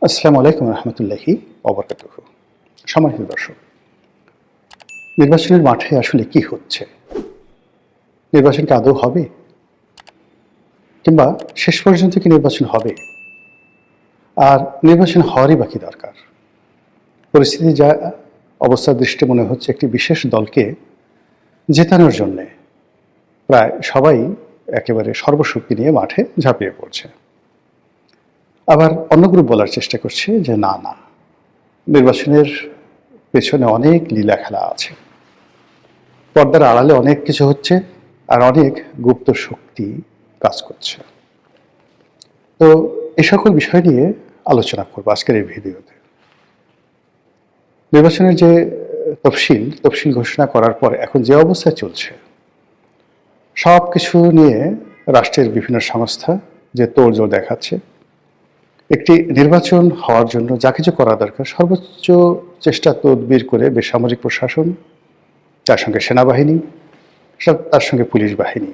আসসালামু আলাইকুম রহমতুল্লাহি ওবরকাতুহু। সম্মানিত দর্শক, নির্বাচনের মাঠে আসলে কি হচ্ছে? নির্বাচন কি আদৌ হবে, কিংবা শেষ পর্যন্ত কি নির্বাচন হবে? আর নির্বাচন হওয়ারই বাকি দরকার। পরিস্থিতি যা অবস্থার দৃষ্টি মনে হচ্ছে, একটি বিশেষ দলকে জেতানোর জন্য প্রায় সবাই একেবারে সর্বশক্তি নিয়ে মাঠে ঝাঁপিয়ে পড়ছে। আবার অন্য গ্রুপ বলার চেষ্টা করছে যে না না, নির্বাচনের পেছনে অনেক লীলা খেলা আছে, পর্দার আড়ালে অনেক কিছু হচ্ছে, আর অনেক গুপ্ত শক্তি কাজ করছে। তো এই সকল বিষয় নিয়ে আলোচনা করবো আজকের এই ভিডিওতে। নির্বাচনের যে তফসিল ঘোষণা করার পর এখন যে অবস্থায় চলছে, সব কিছু নিয়ে রাষ্ট্রের বিভিন্ন সংস্থা যে তোড়জোড় দেখাচ্ছে, একটি নির্বাচন হওয়ার জন্য যা কিছু করা দরকার সর্বোচ্চ চেষ্টা তদবির করে বেসামরিক প্রশাসন, তার সঙ্গে সেনাবাহিনী, তার সঙ্গে পুলিশ বাহিনী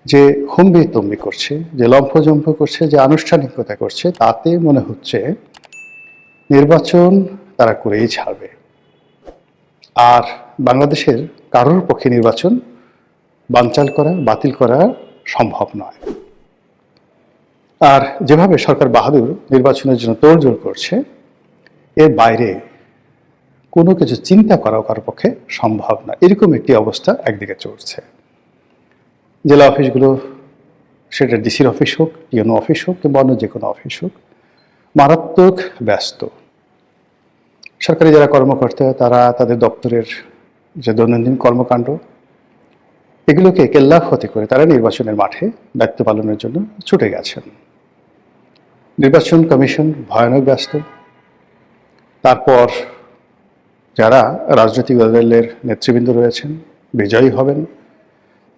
যে হুমবি তম্বি করছে, যে লম্ফজম্ফ করছে, যে আনুষ্ঠানিকতা করছে, তাতে মনে হচ্ছে নির্বাচন তারা করেই ছাড়বে। আর বাংলাদেশের কারোর পক্ষে নির্বাচন বাতিল করা সম্ভব নয়। আর যেভাবে সরকার বাহাদুর নির্বাচনের জন্য তোড়জোড় করছে, এর বাইরে কোনো কিছু চিন্তা করাও কারোর পক্ষে সম্ভব না। এরকম একটি অবস্থা একদিকে চলছে। জেলা অফিসগুলো, সেটা ডিসির অফিস হোক, টিএনও অফিস হোক, কিংবা অন্য যে কোনো অফিস হোক, মারাত্মক ব্যস্ত। সরকারি যারা কর্মকর্তা, তারা তাদের দপ্তরের যে দৈনন্দিন কর্মকাণ্ড, এগুলোকে কেল্লাফতে করে তারা নির্বাচনের মাঠে দায়িত্ব পালনের জন্য ছুটে গেছেন। নির্বাচন কমিশন ভয়ানক ব্যস্ত। তারপর যারা রাজনৈতিক দলের নেতৃবৃন্দ রয়েছেন, বিজয়ী হবেন,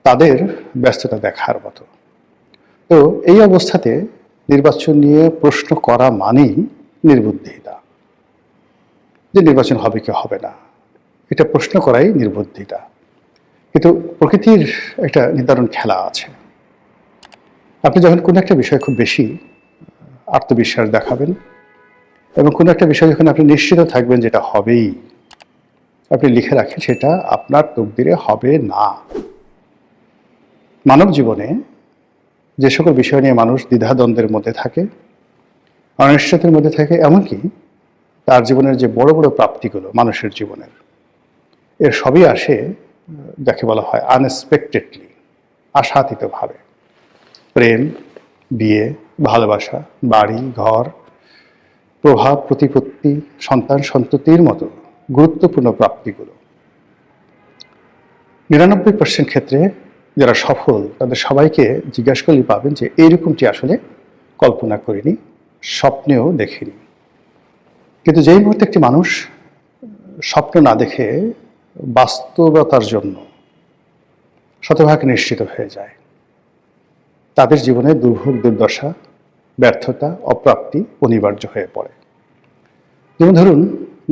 তাদের ব্যস্ততা দেখার মতো। তো এই অবস্থাতে নির্বাচন নিয়ে প্রশ্ন করা মানেই নির্বুদ্ধিতা। যে নির্বাচন হবে কি হবে না, এটা প্রশ্ন করাই নির্বুদ্ধিতা। কিন্তু প্রকৃতির একটা নির্ধারণ খেলা আছে। আপনি যখন কোনো একটা বিষয়ে খুব বেশি আত্মবিশ্বাস দেখাবেন এবং কোনো একটা বিষয় যখন আপনি নিশ্চিত থাকবেন যেটা হবেই, আপনি লিখে রাখেন সেটা আপনার তকদিরে হবে না। মানব জীবনে যে সকল বিষয় নিয়ে মানুষ দ্বিধাদ্বন্দ্বের মধ্যে থাকে, অনিশ্চয়তার মধ্যে থাকে, এমনকি তার জীবনের যে বড় বড় প্রাপ্তিগুলো মানুষের জীবনের, এর সবই আসে যাকে বলা হয় আনএক্সপেক্টেডলি, আশাতীতভাবে। প্রেম, বিয়ে, ভালোবাসা, বাড়ি ঘর, প্রভাব প্রতিপত্তি, সন্তান সন্ততির মতো গুরুত্বপূর্ণ প্রাপ্তিগুলো 99% ক্ষেত্রে যারা সফল, তাদের সবাইকে জিজ্ঞাসা করলে পাবেন যে এইরকমটি আসলে কল্পনা করিনি, স্বপ্নেও দেখিনি। কিন্তু যেই মুহূর্তে একটি মানুষ স্বপ্ন না দেখে বাস্তবতার জন্য শতভাগ নিশ্চিত হয়ে যায়, তাদের জীবনে দুর্ভোগ, দুর্দশা, ব্যর্থতা, অপ্রাপ্তি অনিবার্য হয়ে পড়ে। যেমন ধরুন,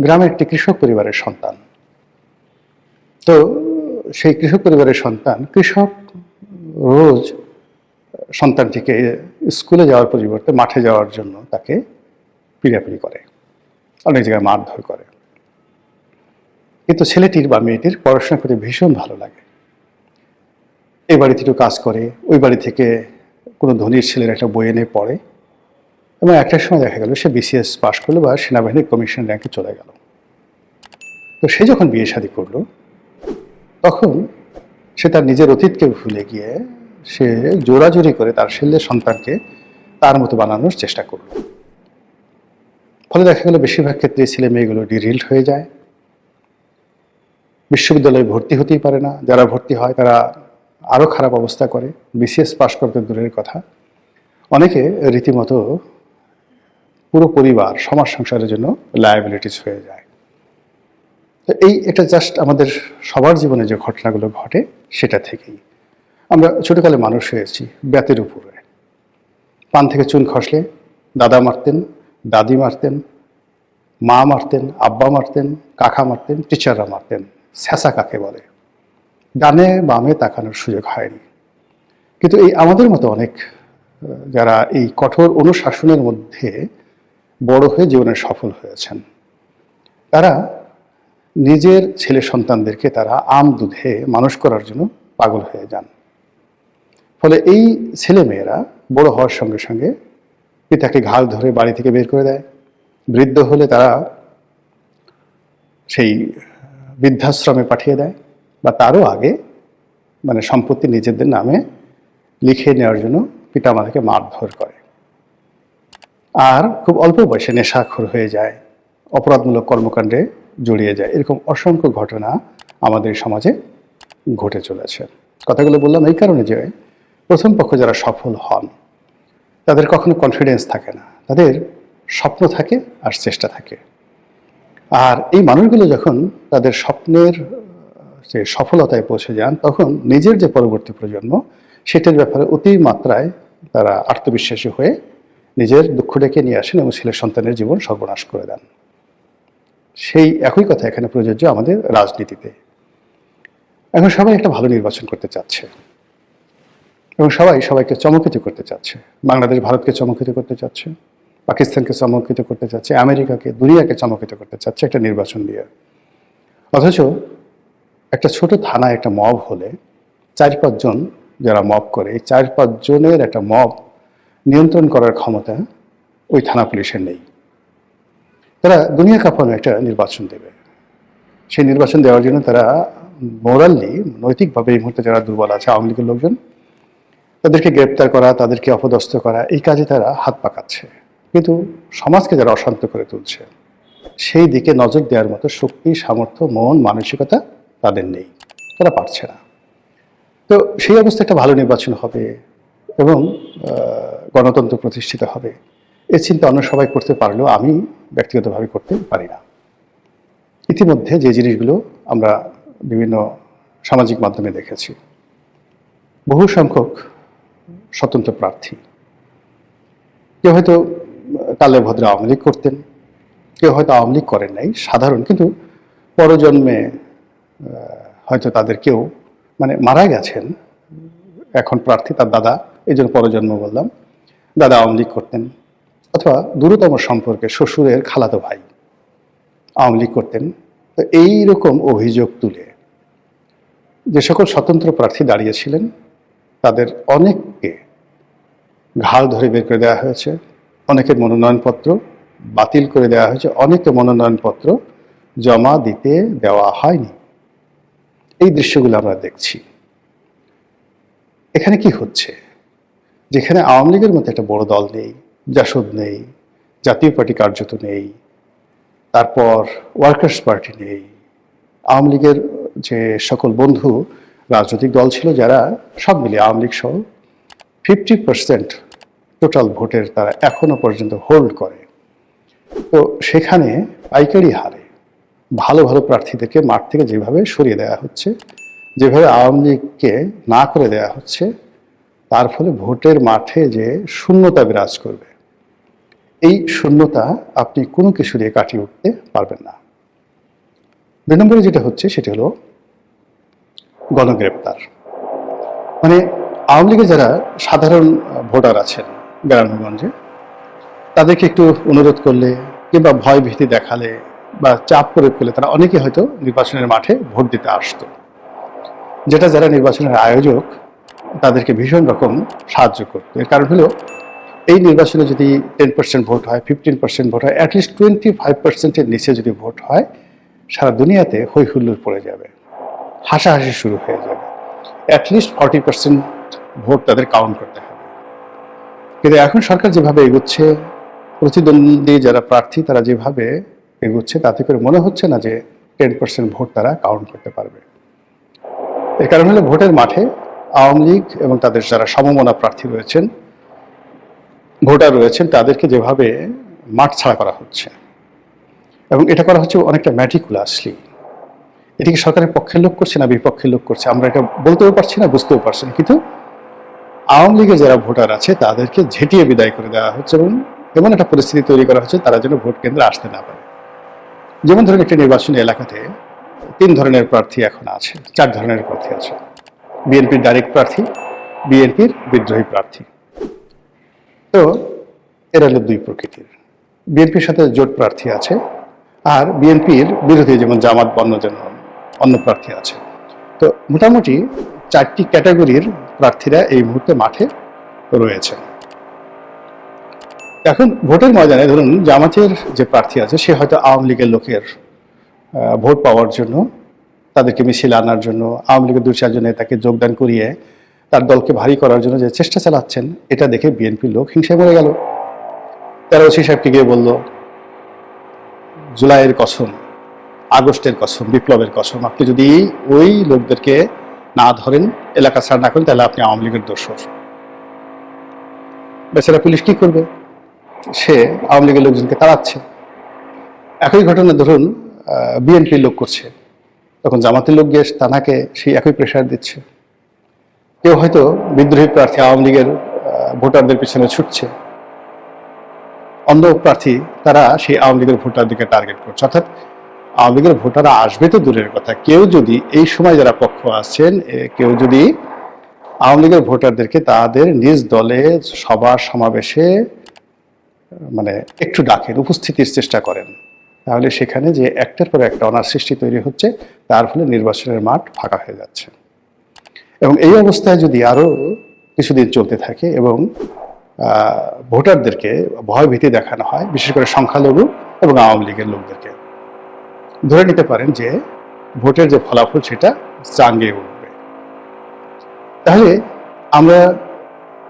গ্রামের একটি কৃষক পরিবারের সন্তান। তো সেই কৃষক পরিবারের সন্তান, কৃষক রোজ সন্তানটিকে স্কুলে যাওয়ার পরিবর্তে মাঠে যাওয়ার জন্য তাকে পিড়াপিড়ি করে, অনেক জায়গায় মারধর করে। কিন্তু ছেলেটির বা মেয়েটির পড়াশোনা করতে ভীষণ ভালো লাগে। এই বাড়িতে একটু কাজ করে, ওই বাড়ি থেকে কোনো ধনীর ছেলের একটা বই এনে পড়ে, এবং একটা সময় দেখা গেল সে বিসিএস পাশ করলো বা সেনাবাহিনীর কমিশন র্যাঙ্কে চলে গেল। তো সে যখন বিয়ে শাদী করলো, তখন সে তার নিজের অতীতকে ভুলে গিয়ে সে জোরাজুরি করে তার ছেলের সন্তানকে তার মতো বানানোর চেষ্টা করলো। ফলে দেখা গেল বেশিরভাগ ক্ষেত্রে ছেলে মেয়েগুলো ডিরিল্ড হয়ে যায়, বিশ্ববিদ্যালয়ে ভর্তি হতেই পারে না। যারা ভর্তি হয় তারা আরও খারাপ অবস্থা করে, বিসিএস পাশ করতে দূরের কথা, অনেকে রীতিমতো পুরো পরিবার, সমাজ সংসারের জন্য লায়াবিলিটিস হয়ে যায়। তো এই এটা জাস্ট আমাদের সবার জীবনে যে ঘটনাগুলো ঘটে সেটা থেকেই। আমরা ছোটকালে মানুষ হয়েছি বেতের উপরে। পান থেকে চুন খসলে দাদা মারতেন, দাদি মারতেন, মা মারতেন, আব্বা মারতেন, কাকা মারতেন, টিচাররা মারতেন। স্যাঁচা কাকে বলে? ডানে বামে তাকানোর সুযোগ হয়নি। কিন্তু এই আমাদের মতো অনেক যারা এই কঠোর অনুশাসনের মধ্যে বড় হয়ে জীবনে সফল হয়েছেন, তারা নিজের ছেলে সন্তানদেরকে তারা আম দুধে মানুষ করার জন্য পাগল হয়ে যান। ফলে এই ছেলে মেয়েরা বড় হওয়ার সঙ্গে সঙ্গে পিতাকে ঘাড় ধরে বাড়ি থেকে বের করে দেয়। বৃদ্ধ হলে তারা সেই বৃদ্ধাশ্রমে পাঠিয়ে দেয়, বা তারও আগে মানে সম্পত্তি নিজেদের নামে লিখে নেওয়ার জন্য পিতামাতাকে মারধর করে। আর খুব অল্প বয়সে নেশাখোর হয়ে যায়, অপরাধমূলক কর্মকাণ্ডে জড়িয়ে যায়। এরকম অসংখ্য ঘটনা আমাদের সমাজে ঘটে চলেছে। কথাগুলো বললাম এই কারণে যে প্রথম পক্ষ যারা সফল হন তাদের কখনো কনফিডেন্স থাকে না, তাদের স্বপ্ন থাকে আর চেষ্টা থাকে। আর এই মানুষগুলো যখন তাদের স্বপ্নের যে সফলতায় পৌঁছে যান, তখন নিজের যে পরবর্তী প্রজন্ম সেটার ব্যাপারে অতিমাত্রায় তারা আত্মবিশ্বাসী হয়ে নিজের দুঃখ ডেকে নিয়ে আসেন এবং ছেলে সন্তানের জীবন সর্বনাশ করে দেন। সেই একই কথা এখানে প্রযোজ্য আমাদের রাজনীতিতে। এখন সবাই একটা ভালো নির্বাচন করতে চাচ্ছে এবং সবাই সবাইকে চমকিত করতে চাচ্ছে। বাংলাদেশ ভারতকে চমকিত করতে চাচ্ছে, পাকিস্তানকে চমকিত করতে চাচ্ছে, আমেরিকাকে, দুনিয়াকে চমকিত করতে চাচ্ছে একটা নির্বাচন দিয়ে। অথচ একটা ছোট থানায় একটা মব হলে 4-5 জন যারা মব করে, এই 4-5 জনের একটা মব নিয়ন্ত্রণ করার ক্ষমতা ওই থানা পুলিশের নেই। তারা দুনিয়া কাঁপানো একটা নির্বাচন দেবে। সেই নির্বাচন দেওয়ার জন্য তারা মোরালি, নৈতিকভাবে এই মুহূর্তে যারা দুর্বল আছে, আওয়ামী লীগের লোকজন, তাদেরকে গ্রেপ্তার করা, তাদেরকে অপদস্থ করা, এই কাজে তারা হাত পাকাচ্ছে। কিন্তু সমাজকে যারা অশান্ত করে তুলছে সেই দিকে নজর দেওয়ার মতো শক্তি, সামর্থ্য, মন, মানসিকতা তাদের নেই, তারা পারছে না। তো সেই অবস্থায় একটা ভালো নির্বাচন হবে এবং গণতন্ত্র প্রতিষ্ঠিত হবে, এ চিন্তা অন্য সবাই করতে পারলেও আমি ব্যক্তিগতভাবে করতে পারি না। ইতিমধ্যে যে জিনিসগুলো আমরা বিভিন্ন সামাজিক মাধ্যমে দেখেছি, বহু সংখ্যক স্বতন্ত্র প্রার্থী, কেউ হয়তো কালে ভদ্রে আওয়ামী লীগ করতেন, কেউ হয়তো আওয়ামী লীগ করেন নাই, সাধারণ, কিন্তু পরজন্মে হয়তো তাদের কেউ মানে মারা গেছেন, এখন প্রার্থী তার দাদা, এই জন্য পরজন্ম বললাম, দাদা আওয়ামী লীগ করতেন, অথবা দূরতম সম্পর্কে শ্বশুরের খালাতো ভাই আওয়ামী লীগ করতেন। তো এইরকম অভিযোগ তুলে যে সকল স্বতন্ত্র প্রার্থী দাঁড়িয়েছিলেন তাদের অনেককে ঘাড় ধরে বের করে দেওয়া হয়েছে, অনেকের মনোনয়নপত্র বাতিল করে দেওয়া হয়েছে, অনেকের মনোনয়নপত্র জমা দিতে দেওয়া হয়নি। এই দৃশ্যগুলো আমরা দেখছি। এখানে কি হচ্ছে? যেখানে আওয়ামী লীগের মধ্যে একটা বড় দল নেই, জাসদ নেই, জাতীয় পার্টি কার্যত নেই, তারপর ওয়ার্কার্স পার্টি নেই, আওয়ামী লীগের যে সকল বন্ধু রাজনৈতিক দল ছিল যারা সব মিলিয়ে আওয়ামী লীগ সহ 50% টোটাল ভোটের তারা এখনো পর্যন্ত হোল্ড করে। তো সেখানে পাইকারি হারে ভালো ভালো প্রার্থীদেরকে মাঠ থেকে যেভাবে সরিয়ে দেওয়া হচ্ছে, যেভাবে আওয়ামী লীগকে না করে দেওয়া হচ্ছে, তার ফলে ভোটের মাঠে যে শূন্যতা বিরাজ করবে, এই শূন্যতা আপনি কোনো কিছু দিয়ে কাটিয়ে উঠতে পারবেন না। 2 নম্বরে যেটা হচ্ছে সেটা হলো গণগ্রেপ্তার। মানে আওয়ামী লীগের যারা সাধারণ ভোটার আছেন গ্রামগঞ্জে, তাদেরকে একটু অনুরোধ করলে কিংবা ভয় ভীতি দেখালে বা চাপ প্রয়োগ করলে তারা অনেকে হয়তো নির্বাচনের মাঠে ভোট দিতে আসতো, যেটা যারা নির্বাচনের আয়োজক তাদেরকে ভীষণ রকম সাহায্য করতো। এর কারণ হলো এই নির্বাচনে যদি 10% ভোট হয়, 15% ভোট হয়, অ্যাটলিস্ট 25%-এর নিচে যদি ভোট হয়, সারা দুনিয়াতে হই হুল্লোড় পড়ে যাবে, হাসাহাসি শুরু হয়ে যাবে। অ্যাটলিস্ট 40% ভোট তাদের কাউন্ট করতে হবে। কিন্তু এখন সরকার যেভাবে এগোচ্ছে, প্রতিদ্বন্দ্বী যারা প্রার্থী তারা যেভাবে এগোচ্ছে, তাতে করে মনে হচ্ছে না যে 10% ভোট তারা কাউন্ট করতে পারবে। এর কারণ হলো ভোটের মাঠে আওয়ামী লীগ এবং তাদের যারা সমমনা প্রার্থী রয়েছেন, ভোটার রয়েছেন, তাদেরকে যেভাবে মাঠ ছাড়া করা হচ্ছে, এবং এটা করা হচ্ছে অনেকটা ম্যাটিকুলাসলি। এটিকে সরকারের পক্ষের লোক করছে না বিপক্ষের লোক করছে আমরা এটা বলতেও পারছি না, বুঝতেও পারছি না। কিন্তু আওয়ামী লীগের যারা ভোটার আছে তাদেরকে ঝেঁটিয়ে বিদায় করে দেওয়া হচ্ছে এবং এমন একটা পরিস্থিতি তৈরি করা হচ্ছে তারা যেন ভোট কেন্দ্রে আসতে না পারে। যেমন ধরেন একটি নির্বাচনী এলাকাতে 3 ধরনের প্রার্থী এখন আছে, 4 ধরনের প্রার্থী আছে। বিএনপির ডাইরেক্ট প্রার্থী, বিএনপির বিদ্রোহী প্রার্থী। তো এরা হলো 2 প্রকৃতির। বিএনপির সাথে জোট প্রার্থী আছে, আর বিএনপির বিরোধী যেমন জামাত বন্যজন অন্য প্রার্থী আছে। তো মোটামুটি 4টি ক্যাটাগরির প্রার্থীরা এই মুহূর্তে মাঠে রয়েছে। এখন ভোটের ময়দানে ধরুন জামাতের যে প্রার্থী আছে সে হয়তো আওয়ামী লীগের লোকের ভোট পাওয়ার জন্য, তাদেরকে মিছিলে আনার জন্য, আওয়ামী লীগের 2-4 জন নেতাকে যোগদান করিয়ে তার দলকে ভারী করার জন্য যে চেষ্টা চালাচ্ছেন, এটা দেখে বিএনপির লোক হিংসায় মরে গেল। তারা ওসি সাহেবকে গিয়ে বলল, জুলাইয়ের কসম, আগস্টের কসম, বিপ্লবের কসম, আপনি যদি ওই লোকদেরকে না ধরেন, এলাকা ছাড় না করেন, তাহলে আপনি আওয়ামী লীগের দোসর। বেচারা পুলিশ কি করবে? সে আওয়ামী লীগের লোকজনকে তাড়াচ্ছে। একই ঘটনা ধরুন বিএনপির লোক করছে, তখন জামাতের লোক গিয়ে তানাকে সেই একই প্রেশার দিচ্ছে। কেউ হয়তো বিদ্রোহী প্রার্থী আওয়ামী লীগের ভোটারদের পিছনে ছুটছে, অন্য প্রার্থী তারা সেই আওয়ামী লীগের ভোটারদেরকে টার্গেট করছে। অর্থাৎ আওয়ামী লীগের ভোটাররা আসবে তো দূরের কথা, কেউ যদি এই সময় যারা পক্ষ আসছেন, কেউ যদি আওয়ামী লীগের ভোটারদেরকে তাদের নিজ দলে সভা সমাবেশে মানে একটু ডাকেন, উপস্থিতির চেষ্টা করেন, তাহলে সেখানে যে একটার পর একটা অনার সৃষ্টি তৈরি হচ্ছে, তার ফলে নির্বাচনের মাঠ ফাঁকা হয়ে যাচ্ছে। এবং এই অবস্থায় যদি আরো কিছুদিন চলতে থাকে এবং ভোটারদেরকে ভয় ভীতি দেখানো হয়, বিশেষ করে সংখ্যালঘু এবং আওয়ামী লীগের লোকদেরকে, ধরে নিতে পারেন যে ভোটের যে ফলাফল সেটা চাঙ্গে উঠবে। তাহলে আমরা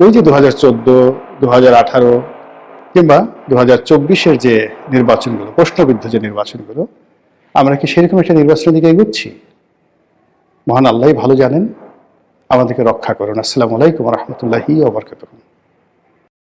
ওই যে 2014, 2018 কিংবা 2024-এর যে নির্বাচনগুলো, প্রশ্নবিদ্ধ যে নির্বাচনগুলো, আমরা কি সেরকম একটা নির্বাচনের দিকে এগোচ্ছি? মহান আল্লাহ ভালো জানেন। আমাদেরকে রক্ষা করুন। আসসালামু আলাইকুম ওয়া রাহমাতুল্লাহি ওয়া বারাকাতুহু।